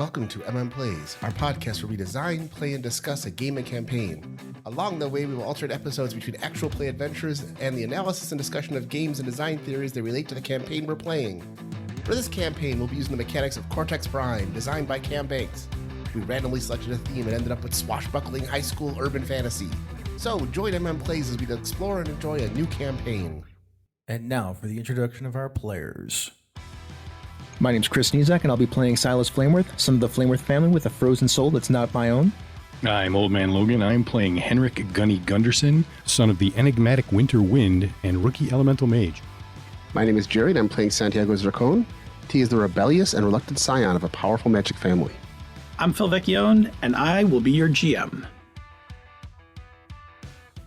Welcome to Plays, our podcast where we design, play, and discuss a game and campaign. Along the way, we will alternate episodes between actual play adventures and the analysis and discussion of games and design theories that relate to the campaign we're playing. For this campaign, we'll be using the mechanics of CotS Prime, designed by Cam Banks. We randomly selected a theme and ended up with swashbuckling high school urban fantasy. So join Plays as we explore and enjoy a new campaign. And now for the introduction of our players. My name's Chris Nizak, and I'll be playing Silas Flameworth, son of the Flameworth family with a frozen soul that's not my own. I'm Old Man Logan. I'm playing Henrik Gunny Gunderson, son of the enigmatic Winter Wind and rookie elemental mage. My name is Jerry, and I'm playing Santiago Zircon. He is the rebellious and reluctant scion of a powerful magic family. I'm Phil Vecchione, and I will be your GM.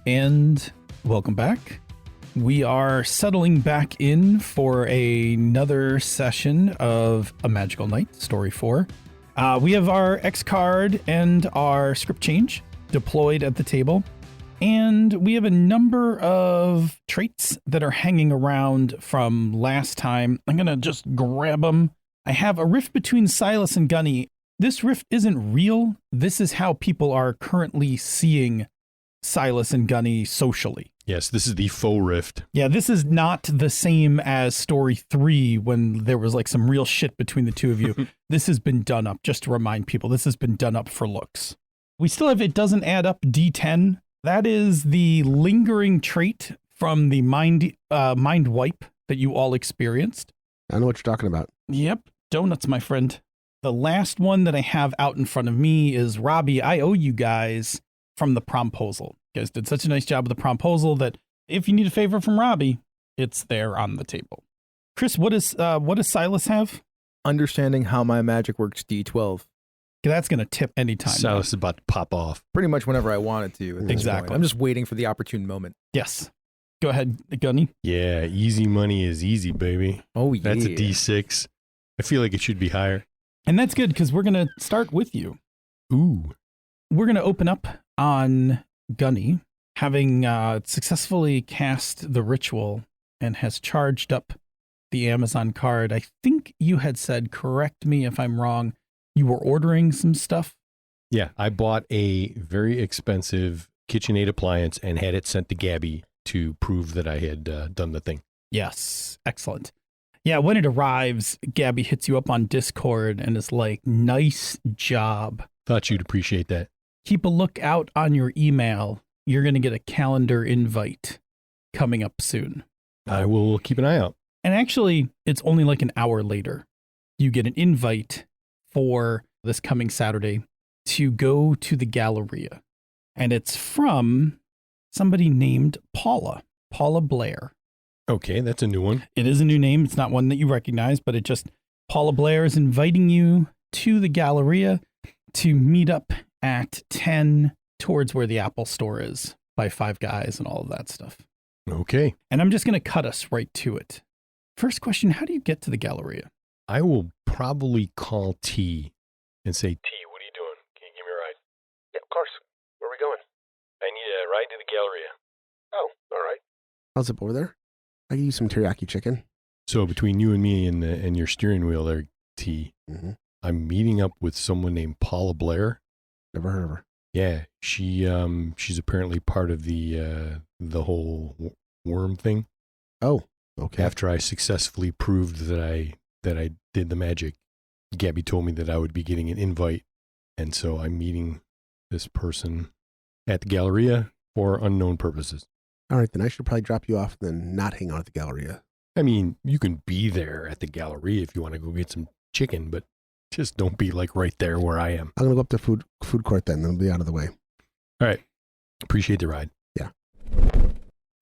And welcome back. We are settling back in for another session of A Magical Night, Story 4. We have our X card and our script change deployed at the table. And we have a number of traits that are hanging around from last time. I'm going to just grab them. I have a rift between Silas and Gunny. This rift isn't real. This is how people are currently seeing Silas and Gunny socially. Yes, this is the faux rift. Yeah, this is not the same as Story 3 when there was like some real shit between the two of you. This has been done up, just to remind people, this has been done up for looks. We still have It Doesn't Add Up D10. That is the lingering trait from the mind wipe that you all experienced. I know what you're talking about. Yep, donuts, my friend. The last one that I have out in front of me is Robbie, I owe you guys from the promposal. You guys did such a nice job with the promposal that if you need a favor from Robbie, it's there on the table. Chris, what does Silas have? Understanding how my magic works, D12. That's going to tip anytime. Silas is about to pop off. Pretty much whenever I want it to. At this Exactly. point. I'm just waiting for the opportune moment. Yes. Go ahead, Gunny. Yeah, easy money is easy, baby. Oh, yeah. That's a D6. I feel like it should be higher. And that's good because we're going to start with you. Ooh. We're going to open up on Gunny, having successfully cast the ritual and has charged up the Amazon card. I think you had said, correct me if I'm wrong, you were ordering some stuff? Yeah, I bought a very expensive KitchenAid appliance and had it sent to Gabby to prove that I had done the thing. Yes, excellent. Yeah, when it arrives, Gabby hits you up on Discord and is like, nice job. Thought you'd appreciate that. Keep a lookout on your email. You're going to get a calendar invite coming up soon. I will keep an eye out. And actually, it's only like an hour later. You get an invite for this coming Saturday to go to the Galleria. And it's from somebody named Paula Blair. Okay, that's a new one. It is a new name. It's not one that you recognize, but Paula Blair is inviting you to the Galleria to meet up at 10 towards where the Apple store is by Five Guys and all of that stuff. Okay. And I'm just going to cut us right to it. First question, how do you get to the Galleria? I will probably call T and say, T, what are you doing? Can you give me a ride? Yeah, of course. Where are we going? I need a ride to the Galleria. Oh, all right. How's it over there? I can use some teriyaki chicken. So between you and me and your steering wheel there, T, I'm meeting up with someone named Paula Blair. Never heard of her. Yeah, she's apparently part of the whole worm thing. Oh, okay. After I successfully proved that I did the magic, Gabby told me that I would be getting an invite, and so I'm meeting this person at the Galleria for unknown purposes. All right, then I should probably drop you off and then not hang out at the Galleria. I mean, you can be there at the Galleria if you want to go get some chicken, but just don't be like right there where I am. I'm going to go up to food court then. I'll be out of the way. All right. Appreciate the ride. Yeah.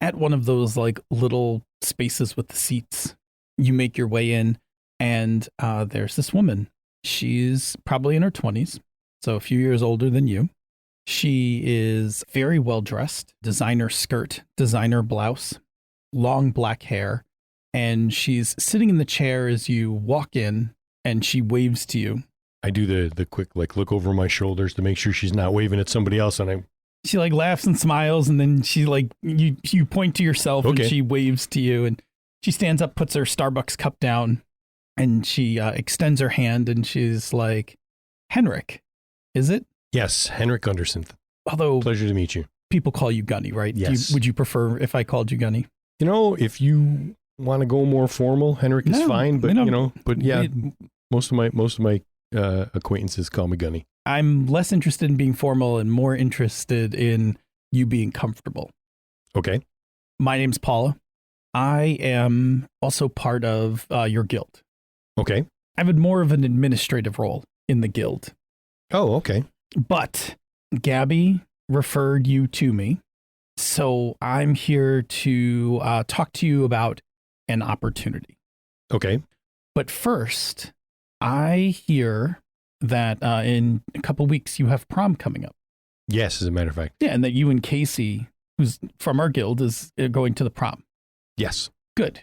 At one of those like little spaces with the seats, you make your way in and there's this woman. She's probably in her 20s, so a few years older than you. She is very well dressed, designer skirt, designer blouse, long black hair, and she's sitting in the chair as you walk in. And she waves to you. I do the quick, like, look over my shoulders to make sure she's not waving at somebody else. And she like laughs and smiles. And then she like, you point to yourself and she waves to you. And she stands up, puts her Starbucks cup down, and she extends her hand and she's like, Henrik, is it? Yes, Henrik Gunderson. Although Pleasure to meet you. people call you Gunny, right? Yes. Would you prefer if I called you Gunny? You know, if you want to go more formal, Henrik is No, fine. But we don't- most of my acquaintances call me Gunny. I'm less interested in being formal and more interested in you being comfortable. Okay. My name's Paula. I am also part of your guild. Okay. I have more of an administrative role in the guild. Oh, okay. But Gabby referred you to me. So I'm here to talk to you about an opportunity. Okay. But first, I hear that in a couple weeks you have prom coming up. Yes, as a matter of fact. Yeah, and that you and Casey, who's from our guild, is going to the prom. Yes. Good.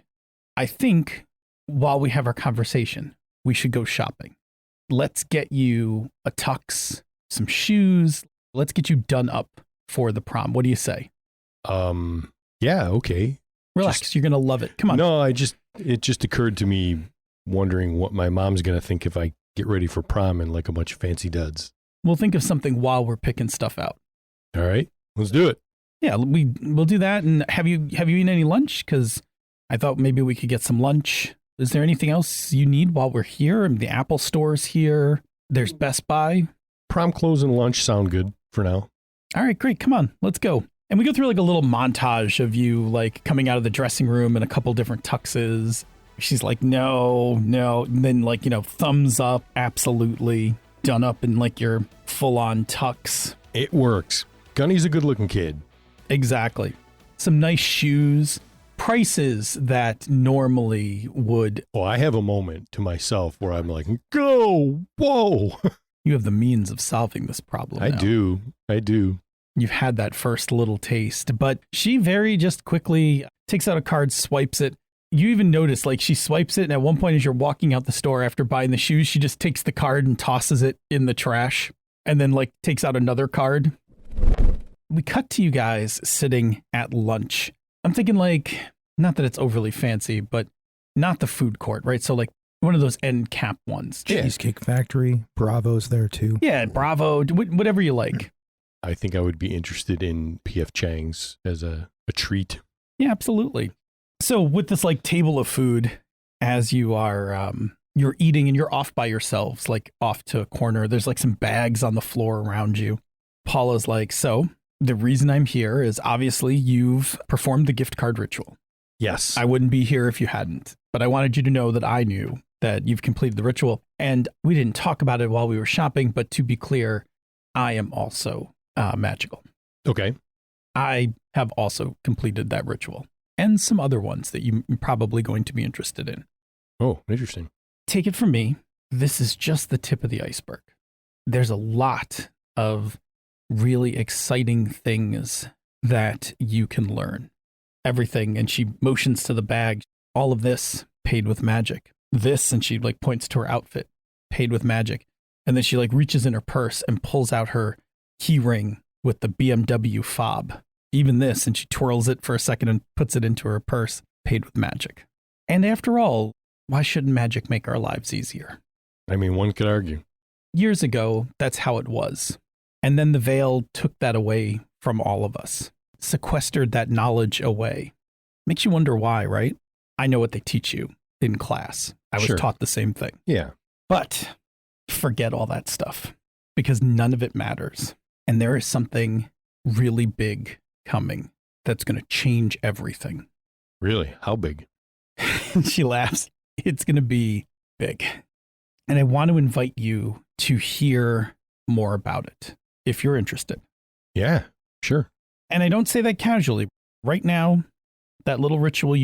I think while we have our conversation, we should go shopping. Let's get you a tux, some shoes. Let's get you done up for the prom. What do you say? Yeah, okay. Relax. You're going to love it. Come on. No, it just occurred to me wondering what my mom's going to think if I get ready for prom in like a bunch of fancy duds. We'll think of something while we're picking stuff out. All right, let's do it. Yeah, we'll do that. And have you eaten any lunch? Because I thought maybe we could get some lunch. Is there anything else you need while we're here? I mean, the Apple Store's here. There's Best Buy. Prom clothes and lunch sound good for now. All right, great. Come on, let's go. And we go through like a little montage of you like coming out of the dressing room in a couple different tuxes. She's like, no. And then like, thumbs up, absolutely. Done up in like your full-on tux. It works. Gunny's a good-looking kid. Exactly. Some nice shoes. Prices that normally would. Oh, I have a moment to myself where I'm like, go, whoa. You have the means of solving this problem. I do. You've had that first little taste, but she very just quickly takes out a card, swipes it. You even notice like she swipes it. And at one point as you're walking out the store after buying the shoes, she just takes the card and tosses it in the trash and then like takes out another card. We cut to you guys sitting at lunch. I'm thinking like, not that it's overly fancy, but not the food court, right? So like one of those end cap ones. Cheesecake Factory, Bravo's there too. Yeah, Bravo, whatever you like. I think I would be interested in P.F. Chang's as a treat. Yeah, absolutely. So with this like table of food, as you are, you're eating and you're off by yourselves, like off to a corner. There's like some bags on the floor around you. Paula's like, so the reason I'm here is obviously you've performed the gift card ritual. Yes. I wouldn't be here if you hadn't, but I wanted you to know that I knew that you've completed the ritual. And we didn't talk about it while we were shopping, but to be clear, I am also magical. Okay. I have also completed that ritual and some other ones that you're probably going to be interested in. Oh, interesting. Take it from me, this is just the tip of the iceberg. There's a lot of really exciting things that you can learn. Everything, and she motions to the bag, all of this paid with magic. This, and she like points to her outfit, paid with magic. And then she like reaches in her purse and pulls out her key ring with the BMW fob. Even this, and she twirls it for a second and puts it into her purse, paid with magic. And after all, why shouldn't magic make our lives easier? I mean, one could argue. Years ago, that's how it was. And then the veil took that away from all of us, sequestered that knowledge away. Makes you wonder why, right? I know what they teach you in class. I was Sure. taught the same thing. Yeah. But forget all that stuff because none of it matters. And there is something really big coming that's going to change everything. Really? How big? She laughs. It's going to be big. And I want to invite you to hear more about it if you're interested. Yeah, sure. And I don't say that casually. Right now, that little ritual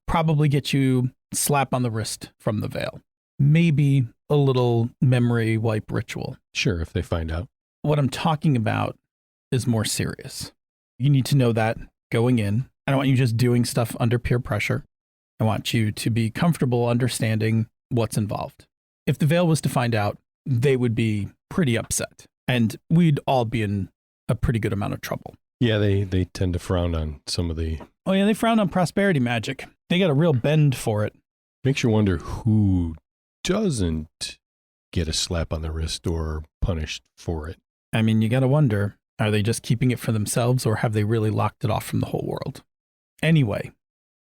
probably gets you a slap on the wrist from the veil. Maybe a little memory wipe ritual. Sure, if they find out. What I'm talking about is more serious. You need to know that going in. I don't want you just doing stuff under peer pressure. I want you to be comfortable understanding what's involved. If the veil was to find out, they would be pretty upset. And we'd all be in a pretty good amount of trouble. Yeah, they tend to frown on some of the... Oh yeah, they frown on prosperity magic. They got a real bend for it. Makes you wonder who doesn't. get a slap on the wrist or punished for it. I mean, you got to wonder, are they just keeping it for themselves or have they really locked it off from the whole world? Anyway,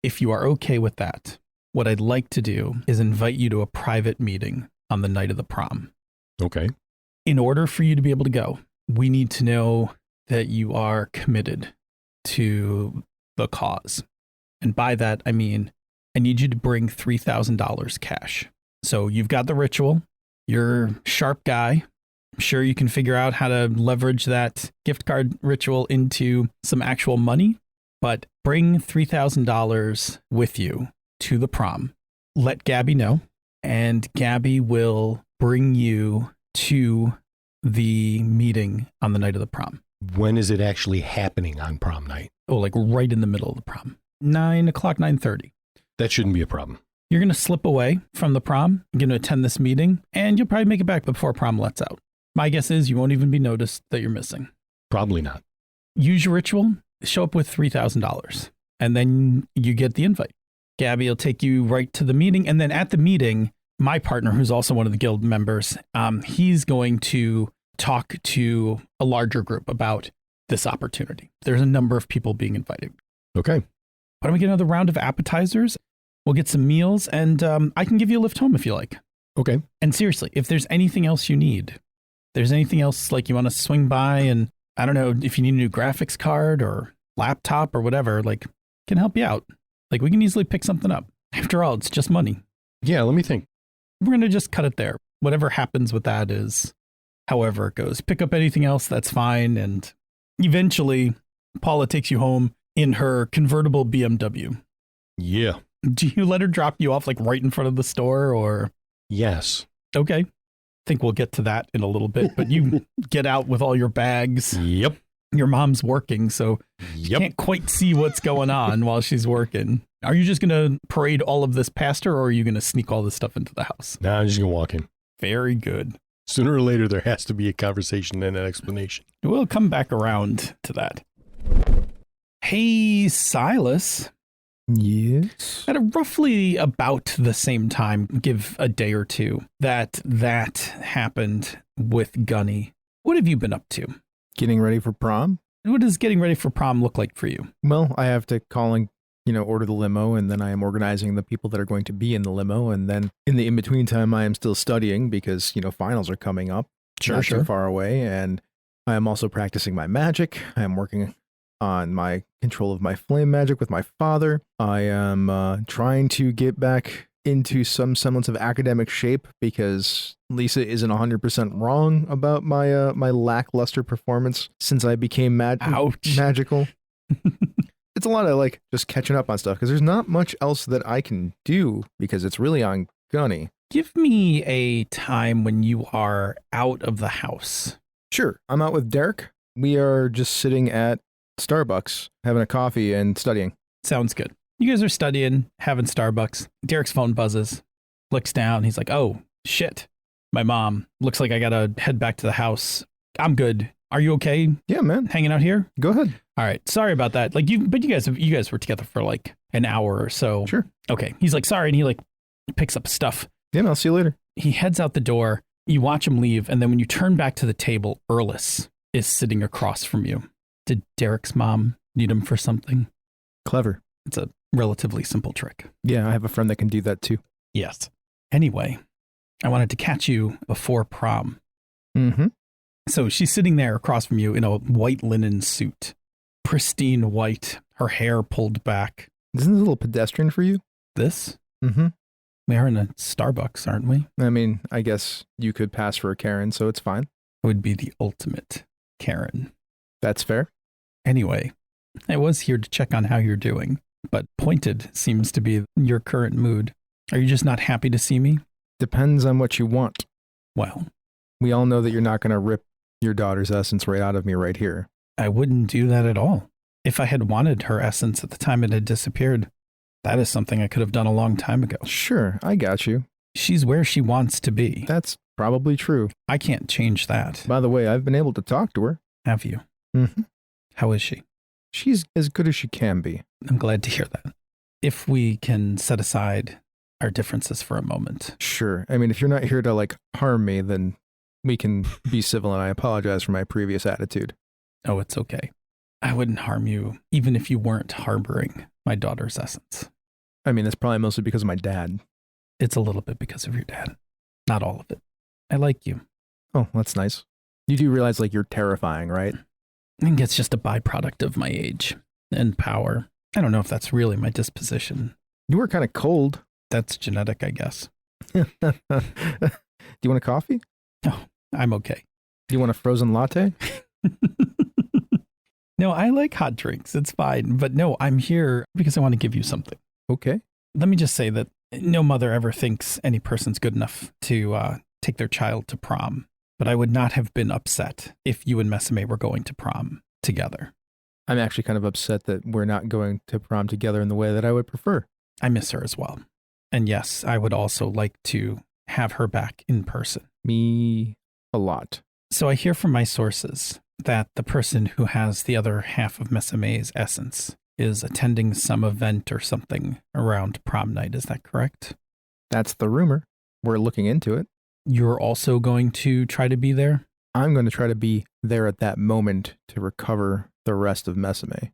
if you are okay with that, what I'd like to do is invite you to a private meeting on the night of the prom. Okay. In order for you to be able to go, we need to know that you are committed to the cause. And by that, I mean, I need you to bring $3,000 cash. So you've got the ritual. You're a sharp guy. I'm sure you can figure out how to leverage that gift card ritual into some actual money, but bring $3,000 with you to the prom. Let Gabby know, and Gabby will bring you to the meeting on the night of the prom. When is it actually happening on prom night? Oh, like right in the middle of the prom. 9 o'clock, 9:30. That shouldn't be a problem. You're going to slip away from the prom. You're going to attend this meeting, and you'll probably make it back before prom lets out. My guess is you won't even be noticed that you're missing. Probably not. Use your ritual, show up with $3,000, and then you get the invite. Gabby will take you right to the meeting, and then at the meeting, my partner, who's also one of the guild members, he's going to talk to a larger group about this opportunity. There's a number of people being invited. Okay. Why don't we get another round of appetizers? We'll get some meals, and I can give you a lift home if you like. Okay. And seriously, if there's anything else you need, there's anything else like you want to swing by, and I don't know if you need a new graphics card or laptop or whatever, like can help you out. Like we can easily pick something up. After all, it's just money. Yeah, let me think. We're going to just cut it there. Whatever happens with that is however it goes. Pick up anything else, that's fine. And eventually, Paula takes you home in her convertible BMW. Yeah. Do you let her drop you off like right in front of the store or? Yes. Okay. I think we'll get to that in a little bit, but you get out with all your bags. Yep. Your mom's working, so you can't quite see what's going on while she's working. Are you just going to parade all of this past her, or are you going to sneak all this stuff into the house? Nah, I'm just going to walk in. Very good. Sooner or later, there has to be a conversation and an explanation. We'll come back around to that. Hey, Silas. Yes. At roughly about the same time, give a day or two, that happened with Gunny. What have you been up to? Getting ready for prom? What does getting ready for prom look like for you? Well, I have to call and, order the limo, and then I am organizing the people that are going to be in the limo. And then in the in-between time, I am still studying because, finals are coming up. Not too far away. And I am also practicing my magic. I am working on my control of my flame magic with my father. I am trying to get back into some semblance of academic shape because Lisa isn't 100% wrong about my my lackluster performance since I became magical. It's a lot of just catching up on stuff because there's not much else that I can do because it's really on Gunny. Give me a time when you are out of the house. Sure. I'm out with Derek. We are just sitting at Starbucks, having a coffee and studying. Sounds good. You guys are studying, having Starbucks. Derek's phone buzzes, looks down. He's like, oh, shit. My mom. Looks like I gotta head back to the house. I'm good. Are you okay? Yeah, man. Hanging out here? Go ahead. All right. Sorry about that. But you guys were together for like an hour or so. Sure. Okay. He's like, sorry. And he picks up stuff. Yeah, I'll see you later. He heads out the door. You watch him leave. And then when you turn back to the table, Urlis is sitting across from you. Did Derek's mom need him for something? Clever. It's a relatively simple trick. Yeah, I have a friend that can do that too. Yes. Anyway, I wanted to catch you before prom. Mm-hmm. So she's sitting there across from you in a white linen suit. Pristine white, her hair pulled back. Isn't this a little pedestrian for you? This? Mm-hmm. We are in a Starbucks, aren't we? I mean, I guess you could pass for a Karen, so it's fine. It would be the ultimate Karen. That's fair. Anyway, I was here to check on how you're doing, but pointed seems to be your current mood. Are you just not happy to see me? Depends on what you want. Well, we all know that you're not going to rip your daughter's essence right out of me right here. I wouldn't do that at all. If I had wanted her essence at the time it had disappeared, that is something I could have done a long time ago. Sure, I got you. She's where she wants to be. That's probably true. I can't change that. By the way, I've been able to talk to her. Have you? Mm-hmm. How is she? She's as good as she can be. I'm glad to hear that. If we can set aside our differences for a moment. Sure. I mean, if you're not here to like harm me, then we can be civil, and I apologize for my previous attitude. Oh, it's okay. I wouldn't harm you, even if you weren't harboring my daughter's essence. I mean, that's probably mostly because of my dad. It's a little bit because of your dad. Not all of it. I like you. Oh, that's nice. You do realize, like, you're terrifying, right? I think it's just a byproduct of my age and power. I don't know if that's really my disposition. You were kind of cold. That's genetic, I guess. Do you want a coffee? No, I'm okay. Do you want a frozen latte? No, I like hot drinks. It's fine. But no, I'm here because I want to give you something. Okay. Let me just say that no mother ever thinks any person's good enough to take their child to prom. But I would not have been upset if you and Meseme were going to prom together. I'm actually kind of upset that we're not going to prom together in the way that I would prefer. I miss her as well. And yes, I would also like to have her back in person. Me a lot. So I hear from my sources that the person who has the other half of Meseme's essence is attending some event or something around prom night. Is that correct? That's the rumor. We're looking into it. You're also going to try to be there? I'm going to try to be there at that moment to recover the rest of Meseme.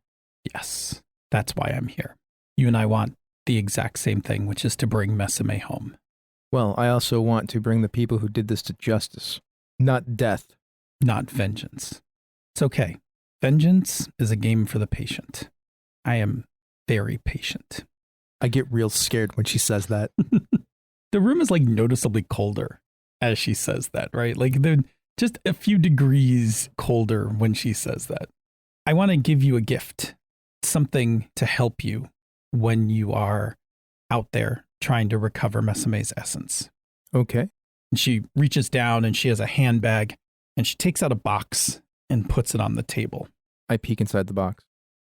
Yes, that's why I'm here. You and I want the exact same thing, which is to bring Meseme home. Well, I also want to bring the people who did this to justice, not death. Not vengeance. It's okay. Vengeance is a game for the patient. I am very patient. I get real scared when she says that. The room is like noticeably colder as she says that, right? Like they're just a few degrees colder when she says that. I want to give you a gift, something to help you when you are out there trying to recover Meseme's essence. Okay. And she reaches down and she has a handbag and she takes out a box and puts it on the table. I peek inside the box.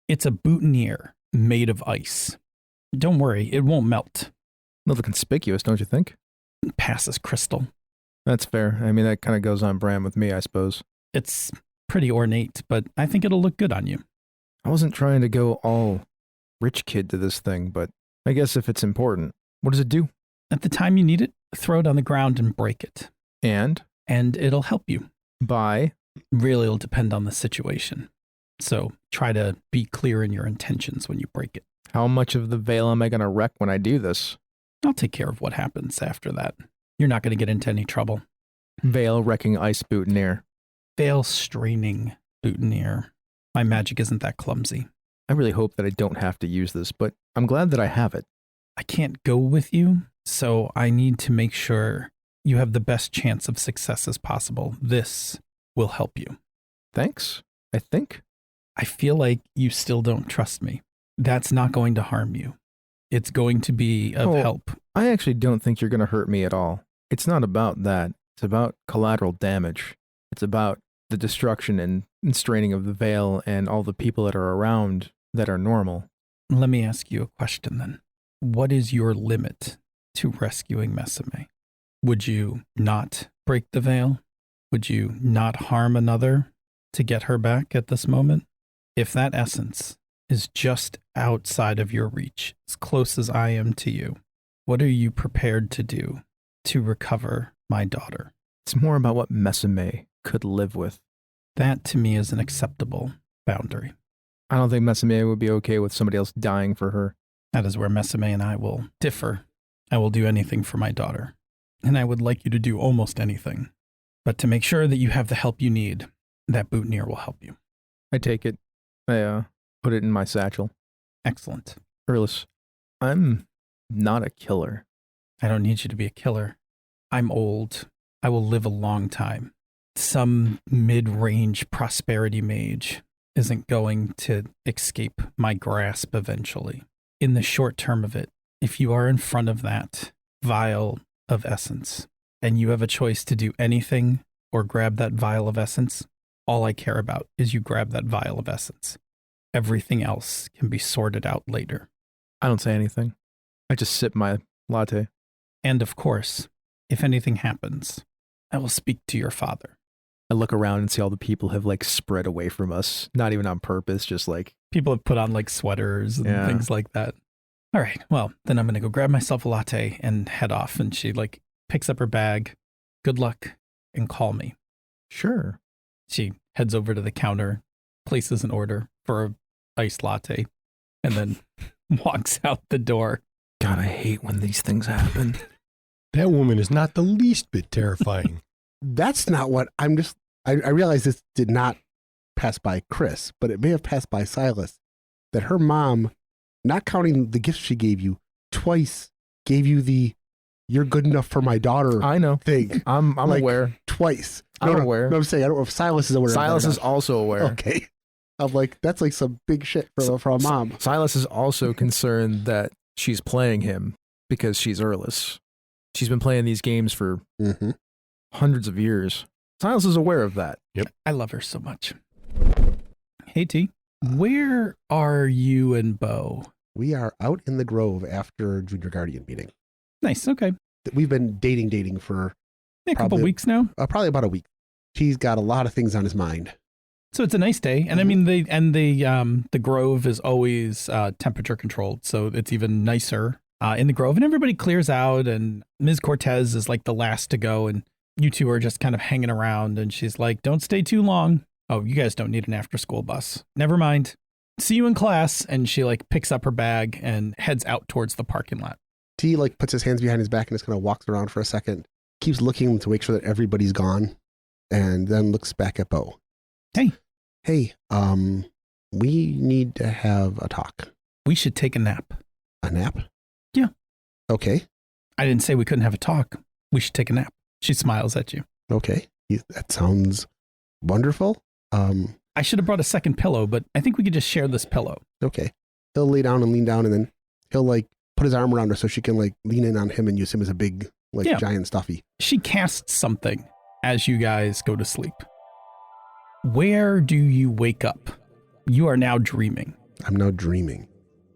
It's a boutonniere made of ice. Don't worry, it won't melt. A little conspicuous, don't you think? It passes crystal. That's fair. I mean, that kind of goes on brand with me, I suppose. It's pretty ornate, but I think it'll look good on you. I wasn't trying to go all rich kid to this thing, but I guess if it's important, what does it do? At the time you need it, throw it on the ground and break it. And It'll help you. by Really, it'll depend on the situation. So try to be clear in your intentions when you break it. how much of the veil am I going to wreck when I do this? I'll take care of what happens after that. You're not going to get into any trouble. Veil wrecking ice boutonniere. Veil straining boutonniere. My magic isn't that clumsy. I really hope that I don't have to use this, but I'm glad that I have it. I can't go with you, so I need to make sure you have the best chance of success as possible. This will help you. Thanks, I think. I feel like you still don't trust me. That's not going to harm you. It's going to be of help. I actually don't think you're going to hurt me at all. It's not about that. It's about collateral damage. It's about the destruction and straining of the veil and all the people that are around that are normal. Let me ask you a question then. What is your limit to rescuing Meseme? Would you not break the veil? Would you not harm another to get her back at this moment? If that essence is just outside of your reach, as close as I am to you, what are you prepared to do to recover my daughter? It's more about what Meseme could live with. That to me is an acceptable boundary. I don't think Meseme would be okay with somebody else dying for her. That is where Meseme and I will differ. I will do anything for my daughter, and I would like you to do almost anything. But to make sure that you have the help you need, that boutonniere will help you. I take it. I put it in my satchel. Excellent. Urlis, I'm not a killer. I don't need you to be a killer. I'm old. I will live a long time. Some mid-range prosperity mage isn't going to escape my grasp eventually. In the short term of it, if you are in front of that vial of essence and you have a choice to do anything or grab that vial of essence, all I care about is you grab that vial of essence. Everything else can be sorted out later. I don't say anything. I just sip my latte. And of course, if anything happens, I will speak to your father. I look around and see all the people have like spread away from us. Not even on purpose, just like... People have put on like sweaters and things like that. All right, well, then I'm going to go grab myself a latte and head off. And she like picks up her bag. Good luck and call me. Sure. She heads over to the counter, places an order for an iced latte, and then walks out the door. God, I hate when these things happen. That woman is not the least bit terrifying. That's not what I realize this did not pass by Chris, but it may have passed by Silas, that her mom, not counting the gifts she gave you, twice gave you the "you're good enough for my daughter" I know. thing. I'm Like, aware. Twice. I'm aware. No, I'm saying I don't know if Silas is aware. Silas of is that or also aware. not. Okay. I'm like, that's like some big shit for a mom. Silas is also concerned that she's playing him because she's Urlis. She's been playing these games for hundreds of years. Silas is aware of that. Yep. I love her so much. Hey, T, where are you and Bo? We are out in the Grove after Junior Guardian meeting. Nice. Okay. We've been dating for A couple Probably- weeks now. probably about a week. He's got a lot of things on his mind. So it's a nice day. And I mean, the Grove is always temperature controlled. So it's even nicer in the Grove. And everybody clears out. And Ms. Cortez is like the last to go. And you two are just kind of hanging around. And she's like, don't stay too long. Oh, you guys don't need an after school bus. Never mind. See you in class. And she like picks up her bag and heads out towards the parking lot. T like puts his hands behind his back and just kind of walks around for a second, keeps looking to make sure that everybody's gone, and then looks back at Bo. Hey, we need to have a talk. we should take a nap. A nap? Yeah. Okay. I didn't say we couldn't have a talk. We should take a nap. She smiles at you. Okay. That sounds wonderful. I should have brought a second pillow, but I think we could just share this pillow. Okay. He'll lay down and lean down, and then he'll like put his arm around her so she can like lean in on him and use him as a big Yeah. giant stuffy. She casts something as you guys go to sleep. Where do you wake up? You are now dreaming. I'm now dreaming.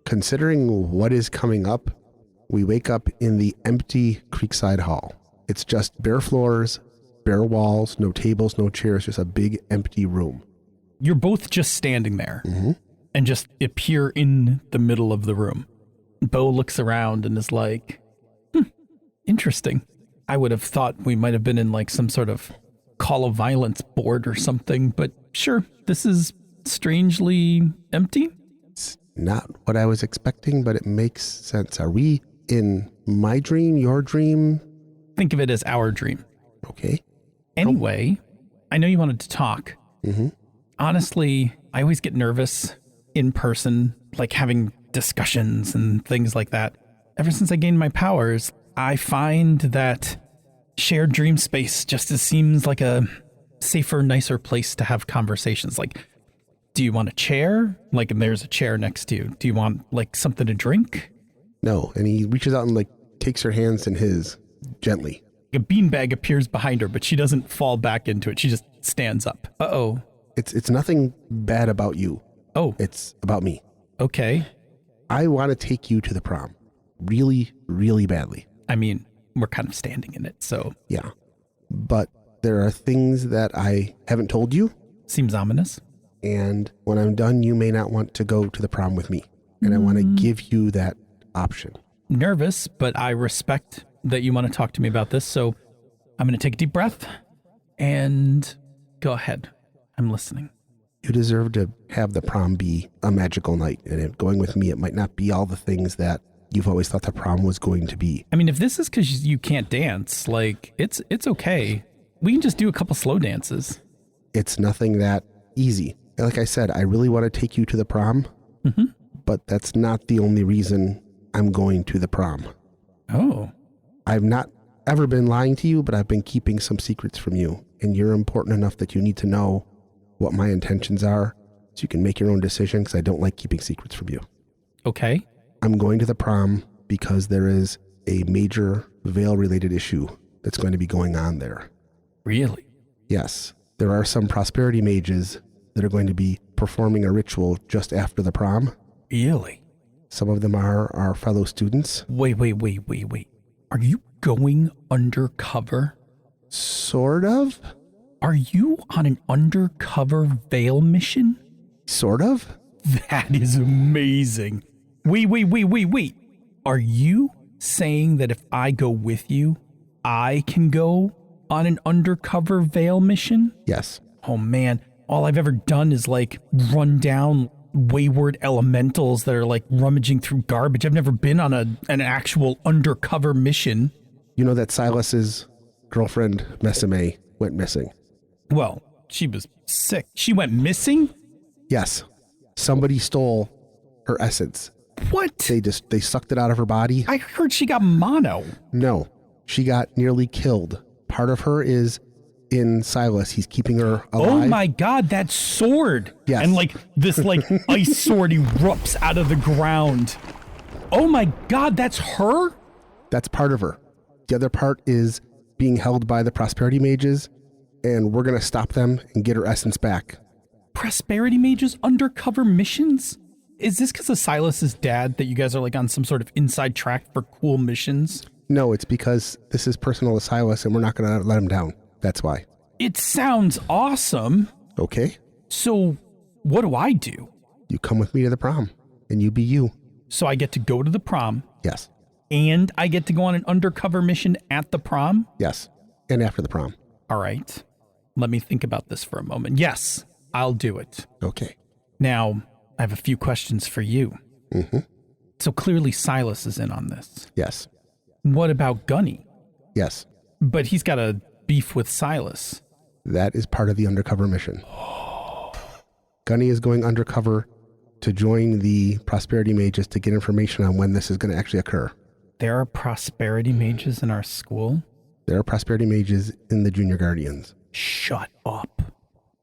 Considering what is coming up, we wake up in the empty Creekside Hall. It's just bare floors, bare walls, no tables, no chairs, just a big empty room. You're both just standing there Mm-hmm. and just appear in the middle of the room. Bo looks around and is like, interesting. I would have thought we might have been in like some sort of call of violence board or something, but sure, this is strangely empty. It's not what I was expecting, but it makes sense. Are we in my dream, your dream? Think of it as our dream. Okay. Anyway, I know you wanted to talk. Mm-hmm. Honestly, I always get nervous in person, like having discussions and things like that. Ever since I gained my powers, I find that shared dream space just seems like a safer, nicer place to have conversations. Like, do you want a chair? Like, and there's a chair next to you. Do you want like something to drink? No. And he reaches out and like takes her hands in his gently. A beanbag appears behind her, but she doesn't fall back into it. She just stands up. Uh-oh. It's nothing bad about you. Oh, It's about me. okay. I want to take you to the prom. Really, really badly. I mean, we're kind of standing in it, so Yeah. But there are things that I haven't told you. seems ominous. And when I'm done, you may not want to go to the prom with me. And I want to give you that option. Nervous, but I respect that you want to talk to me about this, so I'm going to take a deep breath and go ahead. I'm listening. You deserve to have the prom be a magical night. And if going with me, it might not be all the things that you've always thought the prom was going to be. I mean, if this is because you can't dance, like, it's okay. We can just do a couple slow dances. It's nothing that easy. Like I said, I really want to take you to the prom, but that's not the only reason I'm going to the prom. Oh, I've not ever been lying to you, but I've been keeping some secrets from you. And you're important enough that you need to know what my intentions are so you can make your own decision, because I don't like keeping secrets from you. okay. I'm going to the prom because there is a major veil-related issue that's going to be going on there. Really? Yes, there are some prosperity mages that are going to be performing a ritual just after the prom. Really? Some of them are our fellow students. Wait. Are you going undercover? Sort of? Are you on an undercover veil mission? Sort of? That is amazing. Wait. Are you saying that if I go with you, I can go on an undercover veil mission? Yes. Oh man, all I've ever done is like run down wayward elementals that are like rummaging through garbage. I've never been on an actual undercover mission. You know that Silas's girlfriend, Meseme, went missing. Well, she was sick. She went missing? Yes. Somebody stole her essence. What? They sucked it out of her body. I heard she got mono. No, she got nearly killed. Part of her is in Silas. He's keeping her alive. Oh my God, that sword. Yes. And like this like ice sword erupts out of the ground. Oh my God, that's her? That's part of her. The other part is being held by the prosperity mages, and we're going to stop them and get her essence back. Prosperity mages undercover missions? Is this because of Silas's dad that you guys are like on some sort of inside track for cool missions? No, it's because this is personal to Silas and we're not going to let him down. That's why. It sounds awesome. Okay. So what do I do? You come with me to the prom and you be you. So I get to go to the prom Yes. and I get to go on an undercover mission at the prom? Yes. And after the prom. All right. Let me think about this for a moment. Yes, I'll do it. Okay. Now, I have a few questions for you. Mm-hmm. So clearly Silas is in on this. Yes. What about Gunny? Yes. But he's got a beef with Silas. That is part of the undercover mission. Gunny is going undercover to join the prosperity mages to get information on when this is going to actually occur. There are prosperity mages in our school? There are prosperity mages in the Junior Guardians. Shut up.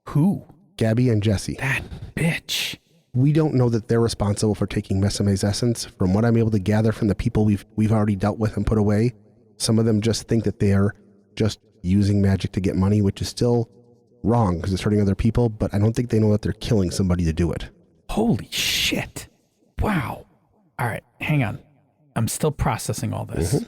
Who? Gabby and Jesse. That bitch. We don't know that they're responsible for taking Meseme's essence. From what I'm able to gather from the people we've already dealt with and put away, some of them just think that they are just using magic to get money, which is still wrong because it's hurting other people, but I don't think they know that they're killing somebody to do it. Holy shit. Wow. All right, hang on. I'm still processing all this. Mm-hmm.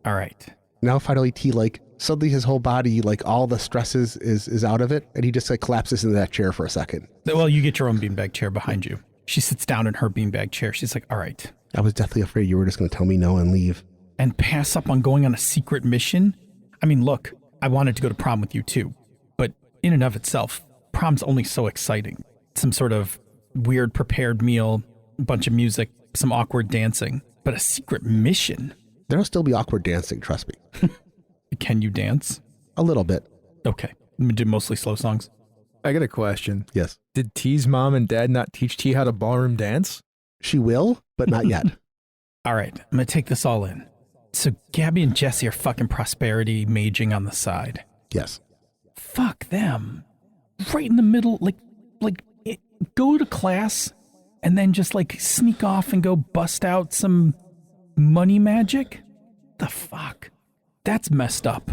All right. Now finally T, like, suddenly his whole body, like all the stresses is out of it, and he just like collapses into that chair for a second. Well, you get your own beanbag chair behind you. She sits down in her beanbag chair. She's like, all right. I was deathly afraid you were just going to tell me no and leave. And pass up on going on a secret mission? I mean, look, I wanted to go to prom with you too, but in and of itself, prom's only so exciting. Some sort of weird prepared meal, a bunch of music, some awkward dancing, but a secret mission? There'll still be awkward dancing, trust me. Can you dance? A little bit. Okay. Do mostly slow songs. I got a question. Yes. Did T's mom and dad not teach T how to ballroom dance? She will, but not yet. All right, I'm going to take this all in. So Gabby and Jesse are fucking prosperity maging on the side. Yes. Fuck them. Right in the middle, go to class and then just like sneak off and go bust out some money magic? The fuck? That's messed up.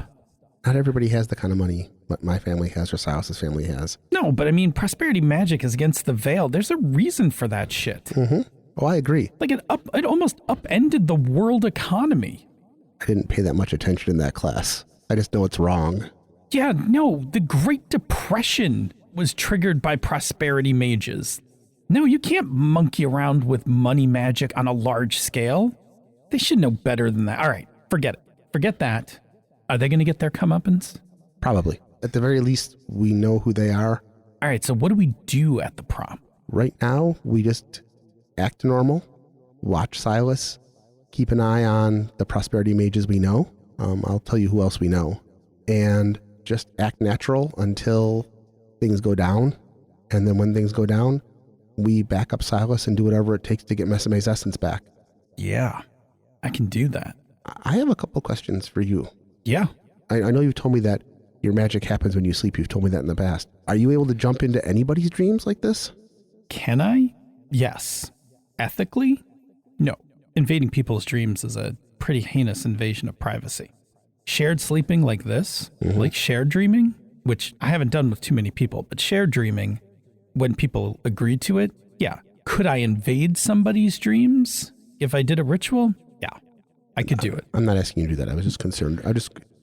Not everybody has the kind of money that my family has or Silas's family has. No, but I mean, prosperity magic is against the veil. There's a reason for that shit. Mm-hmm. Oh, I agree. Like it almost upended the world economy. I didn't pay that much attention in that class. I just know it's wrong. Yeah, no, the Great Depression was triggered by prosperity mages. No, you can't monkey around with money magic on a large scale. They should know better than that. All right, forget it. Forget that. Are they going to get their comeuppance? Probably. At the very least, we know who they are. All right, so what do we do at the prom? Right now, we just act normal, watch Silas, keep an eye on the prosperity mages we know. I'll tell you who else we know. And just act natural until things go down. And then when things go down, we back up Silas and do whatever it takes to get Meseme's essence back. Yeah, I can do that. I have a couple questions for you. Yeah. I know you've told me that your magic happens when you sleep. You've told me that in the past. Are you able to jump into anybody's dreams like this? Can I? Yes. Ethically? No. Invading people's dreams is a pretty heinous invasion of privacy. Shared sleeping like this, like shared dreaming, which I haven't done with too many people, but shared dreaming, when people agree to it, yeah. Could I invade somebody's dreams if I did a ritual? Yeah, I could do it. I'm not asking you to do that. I was just concerned.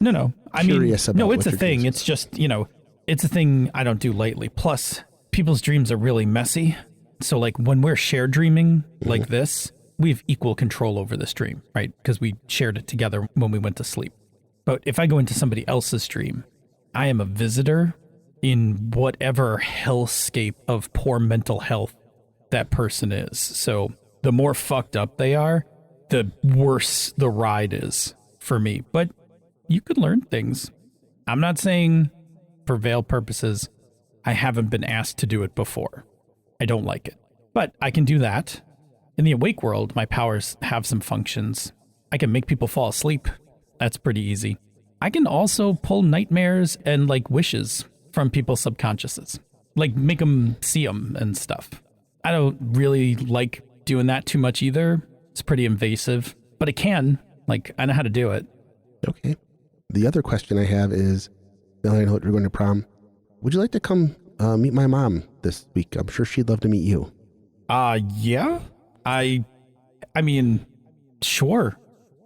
No. I mean, curious about no, it's what a your thing. dreams It's just, it's a thing I don't do lately. Plus, people's dreams are really messy. So like when we're shared dreaming like this, we have equal control over this dream, right? Because we shared it together when we went to sleep. But if I go into somebody else's dream, I am a visitor in whatever hellscape of poor mental health that person is. So the more fucked up they are, the worse the ride is for me. But you could learn things. I'm not saying for veil purposes, I haven't been asked to do it before. I don't like it. But I can do that. In the awake world, my powers have some functions. I can make people fall asleep. That's pretty easy. I can also pull nightmares and like wishes from people's subconsciouses. Like make them see them and stuff. I don't really like doing that too much either. It's pretty invasive, but it can. Like, I know how to do it. Okay. The other question I have is, now I know you're going to prom, would you like to come meet my mom this week? I'm sure she'd love to meet you. Yeah. I mean, sure.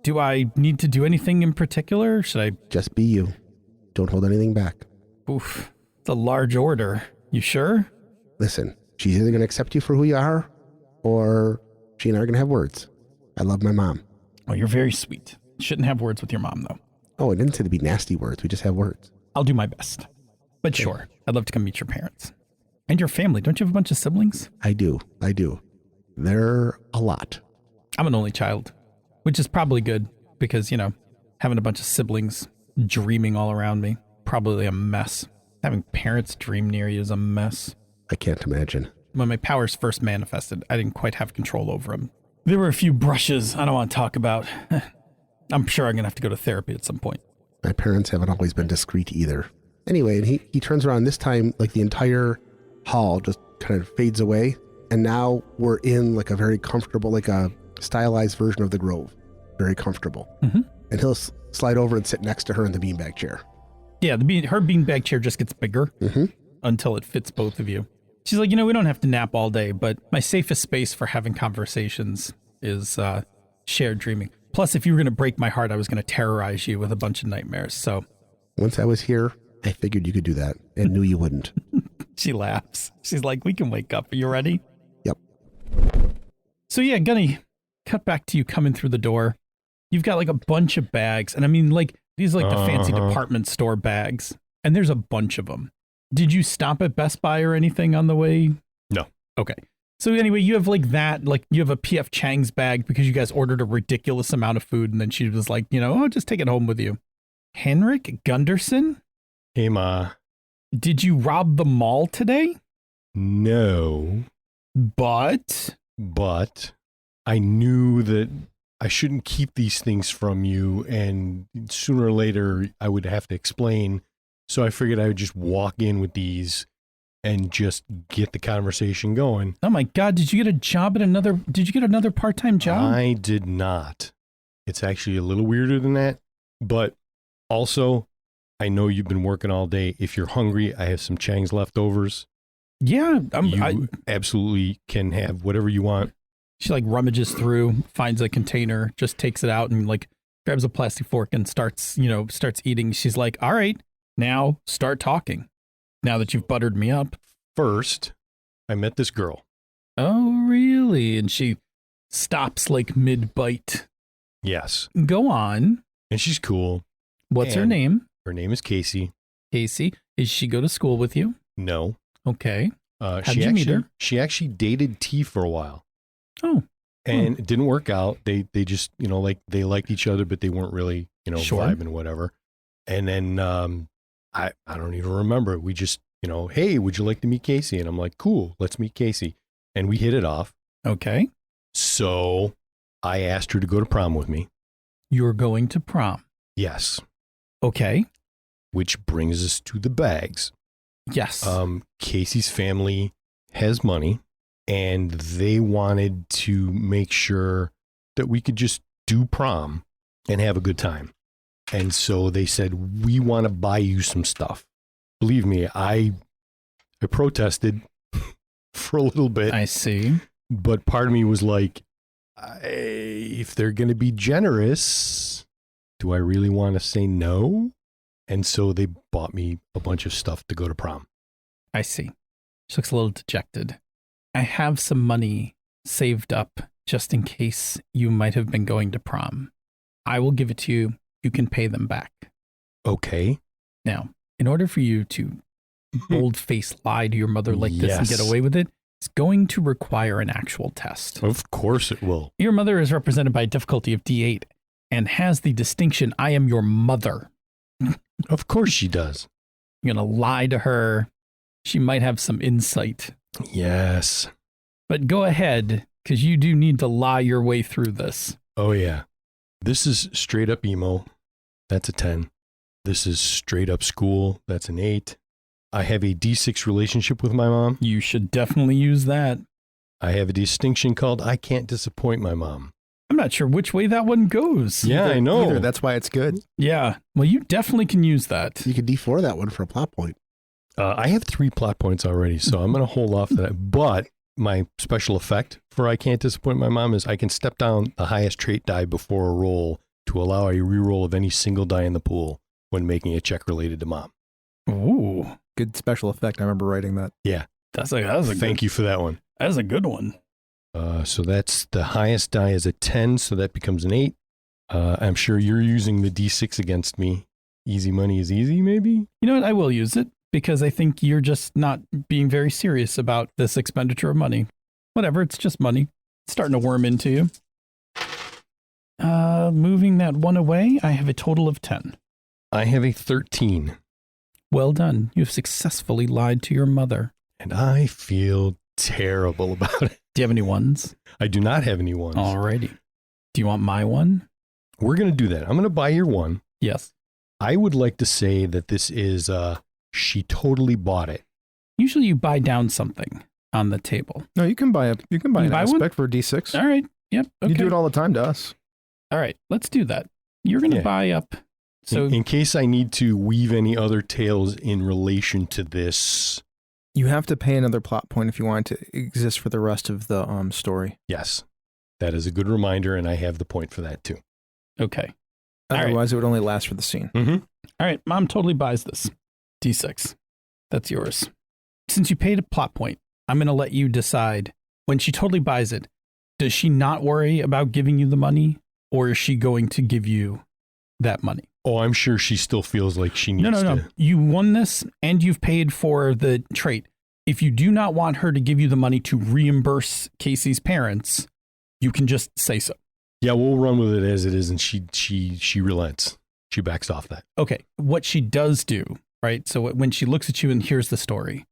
Do I need to do anything in particular? Should I? Just be you. Don't hold anything back. Oof. It's a large order. You sure? Listen, she's either going to accept you for who you are, or she and I are going to have words. I love my mom. Oh, you're very sweet. Shouldn't have words with your mom, though. Oh, I didn't say to be nasty words. We just have words. I'll do my best. But Okay. sure, I'd love to come meet your parents. And your family. Don't you have a bunch of siblings? I do. They're a lot. I'm an only child, which is probably good because, you know, having a bunch of siblings dreaming all around me, probably a mess. Having parents dream near you is a mess. I can't imagine. When my powers first manifested, I didn't quite have control over them. There were a few brushes I don't want to talk about. I'm sure I'm going to have to go to therapy at some point. My parents haven't always been discreet either. Anyway, and he turns around this time, like the entire hall just kind of fades away. And now we're in like a very comfortable, like a stylized version of the Grove. Very comfortable. Mm-hmm. And he'll slide over and sit next to her in the beanbag chair. Yeah, her beanbag chair just gets bigger until it fits both of you. She's like, you know, we don't have to nap all day, but my safest space for having conversations is shared dreaming. Plus, if you were going to break my heart, I was going to terrorize you with a bunch of nightmares. So once I was here, I figured you could do that and knew you wouldn't. She laughs. She's like, we can wake up. Are you ready? Yep. So yeah, Gunny, cut back to you coming through the door. You've got like a bunch of bags. And I mean, like, these are like the fancy department store bags. And there's a bunch of them. Did you stop at Best Buy or anything on the way? No. Okay. So anyway, you have like that, like you have a P.F. Chang's bag because you guys ordered a ridiculous amount of food. And then she was like, you know, oh, just take it home with you. Henrik Gunderson? Hey, Ma. Did you rob the mall today? No. But I knew that I shouldn't keep these things from you, and sooner or later I would have to explain. So I figured I would just walk in with these and just get the conversation going. oh my God, did you get another part-time job? I did not. It's actually a little weirder than that, but also I know you've been working all day. If you're hungry, I have some Chang's leftovers. Yeah. You absolutely can have whatever you want. She like rummages through, finds a container, just takes it out and like grabs a plastic fork and starts eating. She's like, all right, now start talking. Now that you've buttered me up. First, I met this girl. Oh, really? And she stops like mid-bite. Yes. Go on. And she's cool. What's her And name? Her name is Casey. Casey. Is she go to school with you? No. Okay. How'd She you meet her? She actually dated T for a while. Oh. And it didn't work out. They just, you know, like they liked each other, but they weren't really, you know, Sure. vibing, whatever. And then I don't even remember. We just, you know, hey, would you like to meet Casey? And I'm like, cool, let's meet Casey. And we hit it off. Okay. So I asked her to go to prom with me. You're going to prom. Yes. Okay. Which brings us to the bags. Yes. Casey's family has money, and they wanted to make sure that we could just do prom and have a good time. And so they said, we want to buy you some stuff. Believe me, I protested for a little bit. I see. But part of me was like, if they're going to be generous, do I really want to say no? And so they bought me a bunch of stuff to go to prom. I see. She looks a little dejected. I have some money saved up just in case you might have been going to prom. I will give it to you. You can pay them back. Okay. Now, in order for you to bold-faced lie to your mother like this and get away with it, it's going to require an actual test. Of course it will. Your mother is represented by a difficulty of D8 and has the distinction, I am your mother. Of course she does. You're going to lie to her. She might have some insight. Yes. But go ahead, because you do need to lie your way through this. Oh, yeah. This is straight up emo. That's a 10. This is straight up school. That's an 8. I have a D6 relationship with my mom. You should definitely use that. I have a distinction called I can't disappoint my mom. I'm not sure which way that one goes. Yeah, I know. Either. That's why it's good. Yeah. Well, you definitely can use that. You could D4 that one for a plot point. I have 3 plot points already, so I'm going to hold off to that. But my special effect for I can't disappoint my mom is I can step down the highest trait die before a roll to allow a reroll of any single die in the pool when making a check related to mom. Ooh. Good special effect. I remember writing that. Yeah. Thank you for that one. That's a good one. So that's the highest die is a 10, so that becomes an 8. I'm sure you're using the D6 against me. Easy money is easy, maybe? You know what? I will use it because I think you're just not being very serious about this expenditure of money. Whatever, it's just money. It's starting to worm into you. Moving that one away, I have a total of 10. I have a 13. Well done. You've successfully lied to your mother. And I feel terrible about it. Do you have any ones? I do not have any ones. Alrighty. Do you want my one? We're going to do that. I'm going to buy your one. Yes. I would like to say that this is, she totally bought it. Usually you buy down something on the table. No, you can buy an buy aspect one? for a D6. All right. Yep. Okay. You do it all the time to us. All right. Let's do that. You're going to buy up. So in case I need to weave any other tales in relation to this. You have to pay another plot point if you want it to exist for the rest of the story. Yes. That is a good reminder, and I have the point for that too. okay. All Otherwise, it would only last for the scene. Mm-hmm. All right. Mom totally buys this. D6. That's yours. Since you paid a plot point, I'm going to let you decide when she totally buys it. Does she not worry about giving you the money, or is she going to give you that money? Oh, I'm sure she still feels like she needs No. to. You won this and you've paid for the trait. If you do not want her to give you the money to reimburse Casey's parents, you can just say so. Yeah, we'll run with it as it is, and she relents. She backs off that. Okay. What she does do, right? So when she looks at you and hears the story,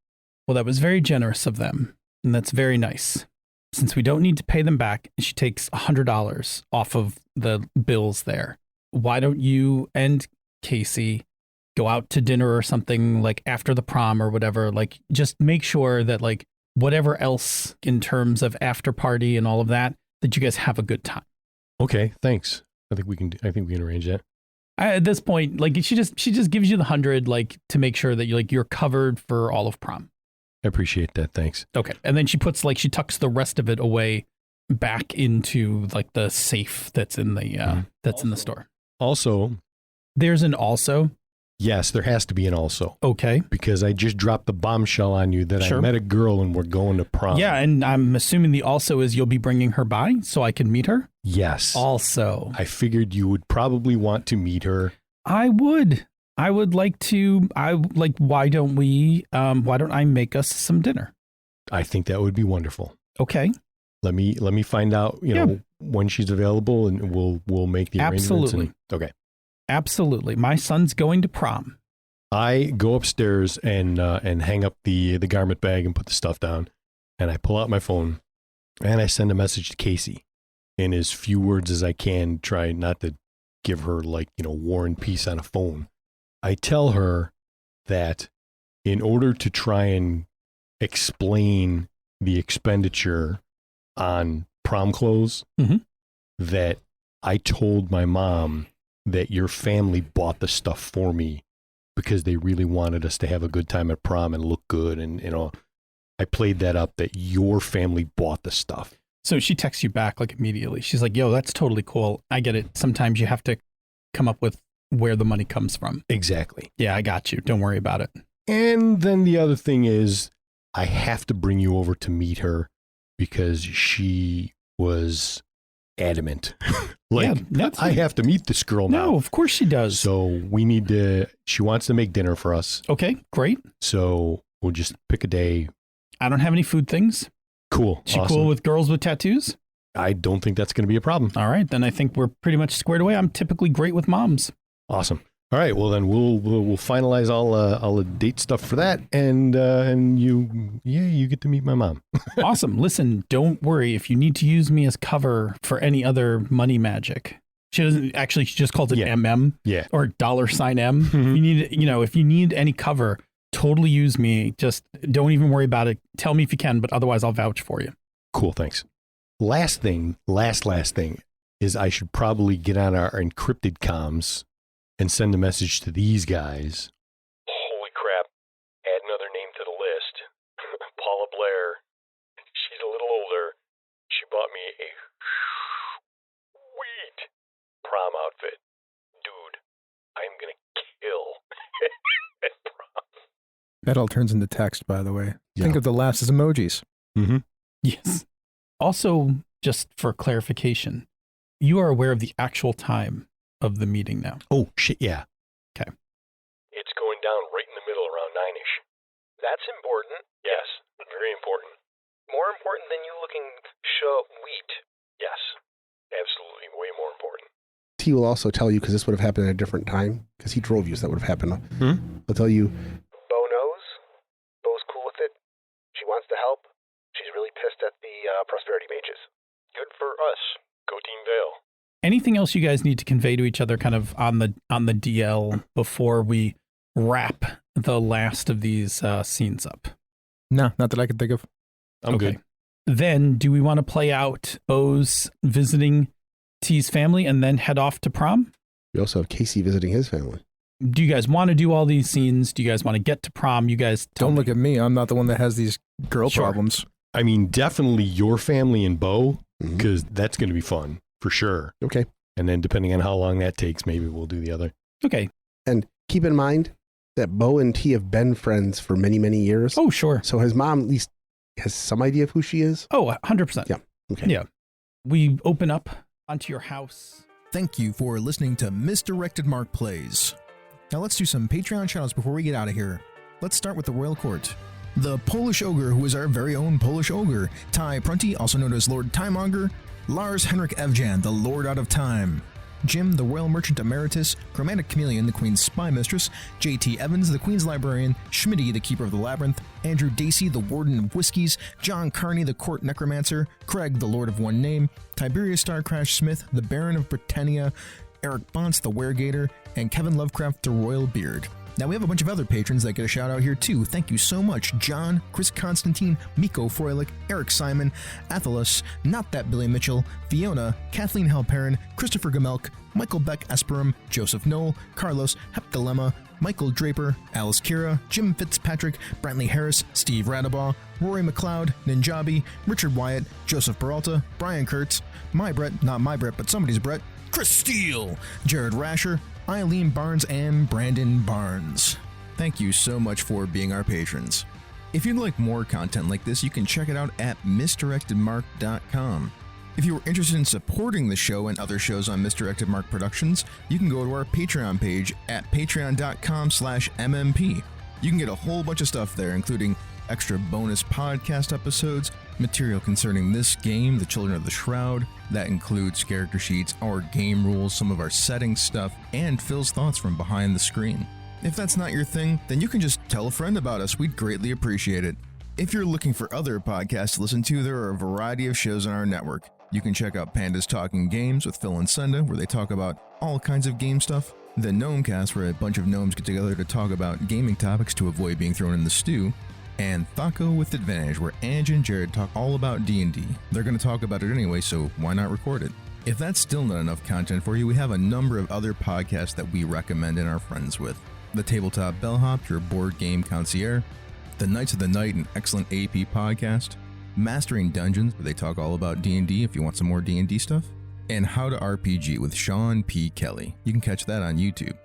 well, that was very generous of them, and that's very nice. Since we don't need to pay them back, she takes $100 off of the bills there. Why don't you and Casey go out to dinner or something like after the prom or whatever? Like, just make sure that like whatever else in terms of after party and all of that, that you guys have a good time. Okay, thanks. I think we can arrange that. At this point, like she just gives you the 100 like to make sure that you're covered for all of prom. I appreciate that. Thanks. Okay, and then she tucks the rest of it away back into like the safe that's in the in the store. Also, there's an also. Yes, there has to be an also. Okay. Because I just dropped the bombshell on you that Sure. I met a girl and we're going to prom. Yeah, and I'm assuming the also is you'll be bringing her by so I can meet her? Yes. Also. I figured you would probably want to meet her. I would like to. Why don't I make us some dinner? I think that would be wonderful. Okay. Let me find out, when she's available, and we'll make the arrangements. Absolutely. Okay. Absolutely. My son's going to prom. I go upstairs and hang up the garment bag and put the stuff down, and I pull out my phone and I send a message to Casey in as few words as I can, try not to give her War and Peace on a phone. I tell her that in order to try and explain the expenditure on prom clothes, that I told my mom that your family bought the stuff for me because they really wanted us to have a good time at prom and look good. And, I played that up that your family bought the stuff. So she texts you back like immediately. She's like, yo, that's totally cool. I get it. Sometimes you have to come up with where the money comes from. Exactly. Yeah, I got you. Don't worry about it. And then the other thing is I have to bring you over to meet her because she was adamant. I have to meet this girl now. No, of course she does. So she wants to make dinner for us. Okay, great. So we'll just pick a day. I don't have any food things. Cool. She awesome. cool with girls with tattoos? I don't think that's going to be a problem. All right, then I think we're pretty much squared away. I'm typically great with moms. Awesome. All right, well then we'll finalize all the date stuff for that, and you get to meet my mom. Awesome. Listen, don't worry if you need to use me as cover for any other money magic. She doesn't actually. She just calls it MM. Yeah. Or $M. Mm-hmm. If you need any cover, totally use me. Just don't even worry about it. Tell me if you can, but otherwise I'll vouch for you. Cool. Thanks. Last thing is I should probably get on our encrypted comms and send a message to these guys. Holy crap. Add another name to the list. Paula Blair. She's a little older. She bought me a sweet prom outfit. Dude, I'm going to kill at prom. That all turns into text, by the way. Yeah. Think of the laughs as emojis. Mm-hmm. Yes. Also, just for clarification, you are aware of the actual time of the meeting now. Oh, shit, yeah. Okay. It's going down right in the middle around 9-ish. That's important. Yes, very important. More important than you looking Suweet. Yes, absolutely, way more important. T will also tell you, because this would have happened at a different time, because he drove you, so that would have happened. He'll tell you, Bo knows. Bo's cool with it. She wants to help. She's really pissed at the prosperity mages. Good for us. Go Team Vale. Anything else you guys need to convey to each other kind of on the DL before we wrap the last of these scenes up? No, not that I can think of. I'm good. Then do we want to play out Bo's visiting T's family and then head off to prom? we also have Casey visiting his family. Do you guys want to do all these scenes? Do you guys want to get to prom? You guys don't look at me. I'm not the one that has these girl problems. I mean, definitely your family and Bo, because that's going to be fun for sure. Okay. And then depending on how long that takes, maybe we'll do the other. Okay. And keep in mind that Bo and T have been friends for many, many years. Oh, sure. So his mom at least has some idea of who she is. Oh, 100%. Yeah. Okay. Yeah. We open up onto your house. Thank you for listening to Misdirected Mark Plays. Now let's do some Patreon shoutouts before we get out of here. Let's start with the Royal Court. The Polish Ogre, who is our very own Polish Ogre. Ty Prunty, also known as Lord Timemonger. Lars Henrik Evjan, the Lord Out of Time. Jim, the Royal Merchant Emeritus. Chromatic Chameleon, the Queen's Spy Mistress. J.T. Evans, the Queen's Librarian. Schmitty, the Keeper of the Labyrinth. Andrew Dacey, the Warden of Whiskies. John Carney, the Court Necromancer. Craig, the Lord of One Name. Tiberius Starcrash Smith, the Baron of Britannia. Eric Bonts, the Weregator. And Kevin Lovecraft, the Royal Beard. Now, we have a bunch of other patrons that get a shout out here too. Thank you so much. John, Chris Constantine, Miko Froelich, Eric Simon, Athelus, Not That Billy Mitchell, Fiona, Kathleen Halperin, Christopher Gamelk, Michael Beck Esperum, Joseph Knoll, Carlos Hepgalema, Michael Draper, Alice Kira, Jim Fitzpatrick, Brantley Harris, Steve Radabaugh, Rory McLeod, Ninjabi, Richard Wyatt, Joseph Peralta, Brian Kurtz, my Brett, not my Brett, but somebody's Brett, Chris Steele, Jared Rasher, Eileen Barnes, and Brandon Barnes. Thank you so much for being our patrons. If you'd like more content like this, you can check it out at misdirectedmark.com. If you are interested in supporting the show and other shows on Misdirected Mark Productions, you can go to our Patreon page at patreon.com/MMP. You can get a whole bunch of stuff there, including extra bonus podcast episodes, material concerning this game, The Children of the Shroud. That includes character sheets, our game rules, some of our setting stuff, and Phil's thoughts from behind the screen. If that's not your thing, then you can just tell a friend about us. We'd greatly appreciate it. If you're looking for other podcasts to listen to, there are a variety of shows on our network. You can check out Pandas Talking Games with Phil and Senda, where they talk about all kinds of game stuff. The Gnomecast, where a bunch of gnomes get together to talk about gaming topics to avoid being thrown in the stew. And Thaco with Advantage, where Ange and Jared talk all about D&D. They're going to talk about it anyway, so why not record it? If that's still not enough content for you, we have a number of other podcasts that we recommend and are friends with. The Tabletop Bellhop, your board game concierge. The Knights of the Night, an excellent AP podcast. Mastering Dungeons, where they talk all about D&D if you want some more D&D stuff. And How to RPG with Sean P. Kelly. You can catch that on YouTube.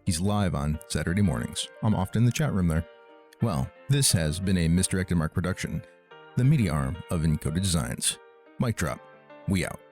He's live on Saturday mornings. I'm often in the chat room there. Well, this has been a Misdirected Mark production, the media arm of Encoded Designs. Mic drop. We out.